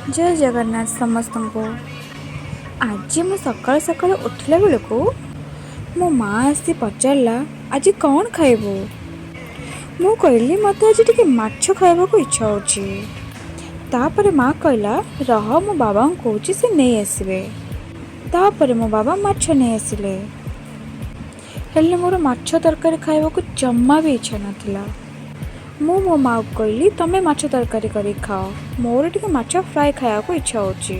जय जगन्नाथ समस्त को। आज मु सकाल सकाल उठला बेल को मो माँ आसी पचारा आज कौन खाइबू। मु कहली मत आज टिके माछ खाइबा को इच्छा होची। तापर माँ कहला रह मो बाबा कहूँ से नहीं आसबे। तापर मो बाबा माछ नहीं आसिले। हेले मोर माछ तरकारी खाइबा को जम्मा भी इच्छा नथिला। मु मो माँ को कहली तमे माछ तरकारी करी खाओ, मोर टिके माछ फ्राए खाया को इच्छा होची।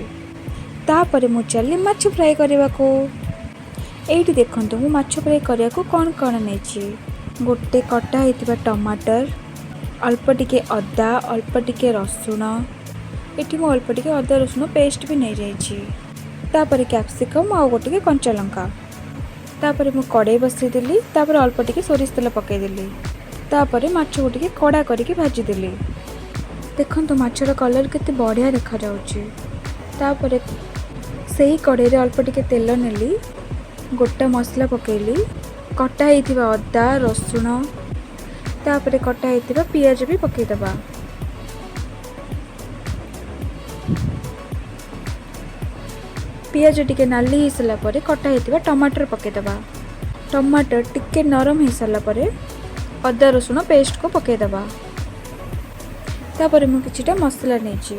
तापर मु चली माछ फ्राए करने को। एइटी देखंतु मु माछ फ्राए करिया को कौन कौन नेची। गोटे कटा होइतिबा टमाटर, अल्प टिके अदा, अल्प टिके रसुण, एठी मु अल्प टिके अदा रसुण पेस्ट भी नहीं जाइछि। तापर कैप्सिकम आ गोटे कंचा लंका। तापर मु कड़ाई बसई देली। तापर अल्प टिके सोरिष तेल पकई देली। तापर माछ को टिके कड़ा करके भाजी देली। देखंतु माछर कलर केते बढ़िया देखा जाउछि। तापर सही कड़ाई रे अल्प टिके तेल नेली, गोटा मसला पकेली, कटा होइतिबा अदा रसुण, तापर कटा होइतिबा पियाज भी पकई दबा। पियाज टिके नाली हो सारा पर कटा होइतिबा टमाटर पकई दबा। टमाटर टिके नरम हो सारा पर अदा रसुण पेस्ट को पकई दबा। तापर मु किछिटा मसला नेछि।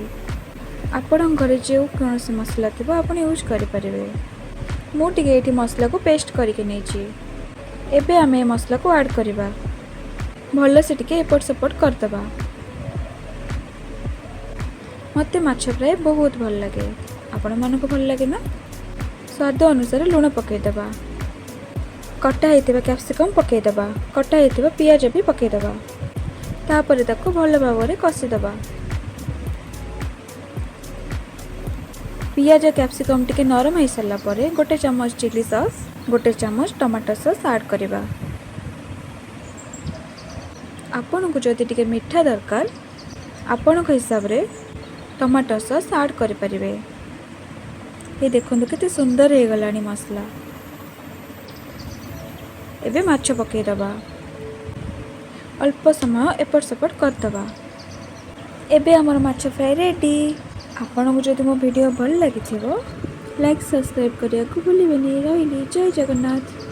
आपण घरे जो कौन से मसला थी आप यूज करें। मु टिके एठी मसला को पेस्ट करके नेछि। एबे आमे मसला को ऐड करबा। भल से टिके एपट सेपट करदबा। मते माछ फ्राए बहुत भल लगे। आपण मन को भल लगे ना। स्वाद अनुसार लूण पकई दबा। कटा होइतिबा कैप्सिकम पकई दबा। कटा होइतिबा पियाज भी पकई दबा। तापर ताको भल भाव कषि दबा। पियाज कैप्सिकम टिके नरम हो सारा पर गोटे चम्मच चिली सॉस, गोटे चम्मच टमाटो सॉस ऐड करबा। आपन को जदि टिके मीठा दरकार आपन को हिसाब रे टमाटो सॉस ऐड करि परिबे। ये देखंतु केते सुंदर हे गलानी मसला। एबे माछ पकई दबा। अल्प समय एपट सेपट कर दबा। एबे हमर माछ फ्राई रेडी। आपन को जदि मो वीडियो भल लागिथिबो लाइक सब्सक्राइब करिया को भूलिबेनी। रहिली जय जगन्नाथ।